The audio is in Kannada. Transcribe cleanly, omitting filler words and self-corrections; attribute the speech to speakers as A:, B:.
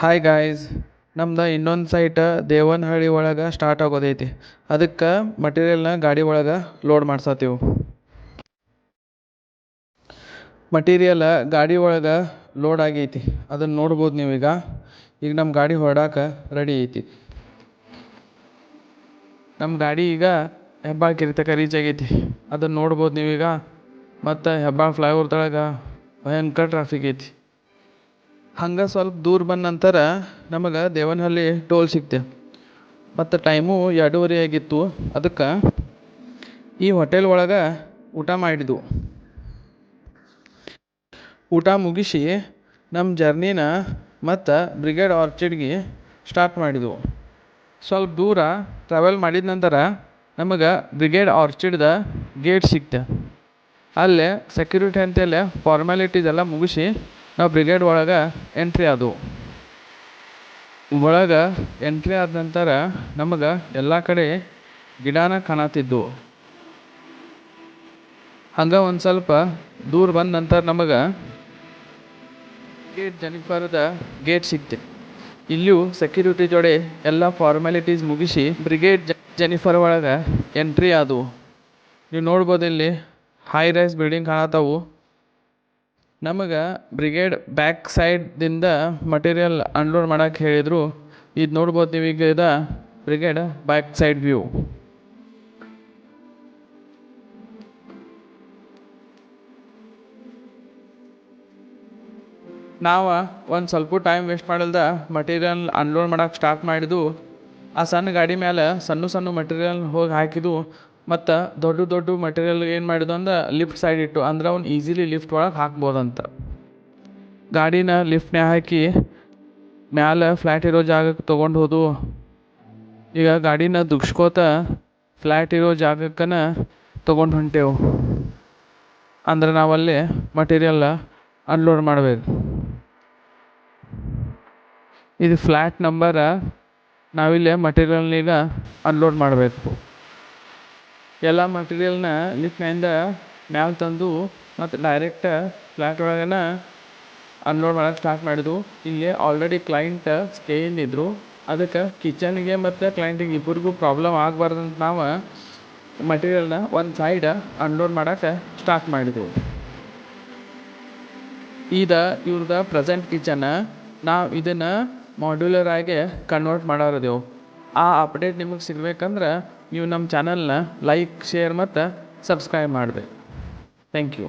A: ಹಾಯ್ ಗಾಯ್ಸ್, ನಮ್ದು ಇನ್ನೊಂದು ಸೈಟ್ ದೇವನಹಳ್ಳಿ ಒಳಗೆ ಸ್ಟಾರ್ಟ್ ಆಗೋದೈತಿ. ಅದಕ್ಕೆ ಮಟೀರಿಯಲ್ನ ಗಾಡಿ ಒಳಗೆ ಲೋಡ್ ಮಾಡ್ಸತ್ತೀವಿ. ಮಟೀರಿಯಲ್ ಗಾಡಿ ಒಳಗೆ ಲೋಡ್ ಆಗೈತಿ, ಅದನ್ನು ನೋಡ್ಬೋದು ನೀವೀಗ. ಈಗ ನಮ್ಮ ಗಾಡಿ ಹೊರಡಾಕ ರೆಡಿ ಐತಿ. ನಮ್ಮ ಗಾಡಿ ಈಗ ಹೆಬ್ಬಾಳ ಕೆರೆ ತನಕ ರೀಚ್ ಆಗೈತಿ, ಅದನ್ನು ನೋಡ್ಬೋದು ನೀವೀಗ. ಮತ್ತು ಹೆಬ್ಬಾಳ ಫ್ಲೈಓವರ್ ತಳಗೆ ಭಯಂಕರ ಟ್ರಾಫಿಕ್ ಐತಿ. ಹಂಗೆ ಸ್ವಲ್ಪ ದೂರ ಬಂದ ನಂತರ ನಮಗೆ ದೇವನಹಳ್ಳಿ ಟೋಲ್ ಸಿಕ್ತೆ. ಮತ್ತು ಟೈಮು 2:30 ಆಗಿತ್ತು. ಅದಕ್ಕೆ ಈ ಹೋಟೆಲ್ ಒಳಗೆ ಊಟ ಮಾಡಿದ್ವು. ಊಟ ಮುಗಿಸಿ ನಮ್ಮ ಜರ್ನಿನ ಮತ್ತು ಬ್ರಿಗೇಡ್ ಆರ್ಚಿಡ್ಗೆ ಸ್ಟಾರ್ಟ್ ಮಾಡಿದ್ವು. ಸ್ವಲ್ಪ ದೂರ ಟ್ರಾವೆಲ್ ಮಾಡಿದ ನಂತರ ನಮಗೆ ಬ್ರಿಗೇಡ್ ಆರ್ಚಿಡ್ದ ಗೇಟ್ ಸಿಕ್ತೆ. ಅಲ್ಲೇ ಸೆಕ್ಯೂರಿಟಿ ಅಂತೇಳಿ ಫಾರ್ಮ್ಯಾಲಿಟೀಸ್ ಎಲ್ಲ ಮುಗಿಸಿ ನಾವು ಬ್ರಿಗೇಡ್ ಒಳಗೆ ಎಂಟ್ರಿ ಆದವು. ಒಳಗೆ ಎಂಟ್ರಿ ಆದ ನಂತರ ನಮಗೆ ಎಲ್ಲ ಕಡೆ ಗಿಡನ ಕಾಣತ್ತಿದ್ವು. ಹಂಗೆ ಒಂದು ಸ್ವಲ್ಪ ದೂರ ಬಂದ ನಂತರ ನಮಗೆ ಬ್ರಿಗೇಡ್ ಜೆನಿಫರ್ದ ಗೇಟ್ ಸಿಕ್ತೆ. ಇಲ್ಲಿಯೂ ಸೆಕ್ಯೂರಿಟಿ ಜೋಡಿ ಎಲ್ಲ ಫಾರ್ಮ್ಯಾಲಿಟೀಸ್ ಮುಗಿಸಿ ಬ್ರಿಗೇಡ್ ಜೆನಿಫರ್ ಒಳಗೆ ಎಂಟ್ರಿ ಆದವು. ನೀವು ನೋಡ್ಬೋದು, ಇಲ್ಲಿ ಹೈ ರೈಸ್ ಬಿಲ್ಡಿಂಗ್ ಕಾಣತ್ತವು. ನಮಗೆ ಬ್ರಿಗೇಡ್ ಬ್ಯಾಕ್ ಸೈಡ್ದಿಂದ ಮಟೀರಿಯಲ್ ಅನ್ಲೋಡ್ ಮಾಡೋಕೆ ಹೇಳಿದರು. ಇದು ನೋಡ್ಬೋದು ನೀವೀಗ, ಇದು ಬ್ರಿಗೇಡ್ ಬ್ಯಾಕ್ ಸೈಡ್ ವ್ಯೂ. ನಾವು ಒಂದು ಸ್ವಲ್ಪ ಟೈಮ್ ವೇಸ್ಟ್ ಮಾಡಲ್ದ ಮಟೀರಿಯಲ್ ಅನ್ಲೋಡ್ ಮಾಡೋಕೆ ಸ್ಟಾರ್ಟ್ ಮಾಡಿದ್ದು. ಆ ಸಣ್ಣ ಗಾಡಿ ಮೇಲೆ ಸಣ್ಣ ಮಟೀರಿಯಲ್ ಹೋಗಿ ಹಾಕಿದ್ದು. ಮತ್ತು ದೊಡ್ಡ ಮಟೀರಿಯಲ್ ಏನು ಮಾಡಿದ್ದು ಅಂದ್ರೆ ಲಿಫ್ಟ್ ಸೈಡ್ ಇಟ್ಟು, ಅಂದ್ರೆ ಅವ್ನು ಈಸಿಲಿ ಲಿಫ್ಟ್ ಒಳಗೆ ಹಾಕ್ಬೋದಂತ. ಗಾಡಿನ ಲಿಫ್ಟ್ನ್ಯಾಗ ಹಾಕಿ ಮ್ಯಾಲೆ ಫ್ಲ್ಯಾಟ್ ಇರೋ ಜಾಗಕ್ಕೆ ತೊಗೊಂಡು ಹೋದು. ಈಗ ಗಾಡಿನ ದುಗ್ಸ್ಕೋತ ಫ್ಲ್ಯಾಟ್ ಇರೋ ಜಾಗಕ್ಕನ ತೊಗೊಂಡು ಹೊಂಟೇವು. ಅಂದ್ರೆ ನಾವಲ್ಲಿ ಮಟೀರಿಯಲ್ ಅನ್ಲೋಡ್ ಮಾಡಬೇಕು. ಇದು ಫ್ಲ್ಯಾಟ್ ನಂಬರ. ನಾವಿಲ್ಲೇ ಮಟೀರಿಯಲ್ನೀಗ ಅನ್ಲೋಡ್ ಮಾಡಬೇಕು. ಎಲ್ಲ ಮಟೀರಿಯಲ್ನ ಲಿಫ್ಟ್ನಿಂದ ಮ್ಯಾಲೆ ತಂದು ಮತ್ತು ಡೈರೆಕ್ಟ್ ಫ್ಲ್ಯಾಟ್ ಒಳಗನ ಅನ್ಲೋಡ್ ಮಾಡೋಕೆ ಸ್ಟಾರ್ಟ್ ಮಾಡಿದ್ವು. ಇಲ್ಲಿ ಆಲ್ರೆಡಿ ಕ್ಲೈಂಟ್ ಸ್ಟೇಯಿಂದಿದ್ರು. ಅದಕ್ಕೆ ಕಿಚನ್ಗೆ ಮತ್ತು ಕ್ಲೈಂಟಿಗೆ ಇಬ್ಬರಿಗೂ ಪ್ರಾಬ್ಲಮ್ ಆಗಬಾರ್ದಂತ ನಾವು ಮಟೀರಿಯಲ್ನ ಒಂದು ಸೈಡ್ ಅನ್ಲೋಡ್ ಮಾಡೋಕೆ ಸ್ಟಾರ್ಟ್ ಮಾಡಿದೆವು. ಇವ್ರದ್ದು ಪ್ರೆಸೆಂಟ್ ಕಿಚನ್. ನಾವು ಇದನ್ನು ಮಾಡ್ಯುಲರ್ ಆಗಿ ಕನ್ವರ್ಟ್ ಮಾಡೋರದೇವು. ಆ ಅಪ್ಡೇಟ್ ನಿಮಗೆ ಸಿಗ್ಬೇಕಂದ್ರೆ ನೀವು ನಮ್ಮ ಚಾನಲ್ನ ಲೈಕ್, ಶೇರ್ ಮತ್ತು ಸಬ್ಸ್ಕ್ರೈಬ್ ಮಾಡಬೇಕು. Thank you.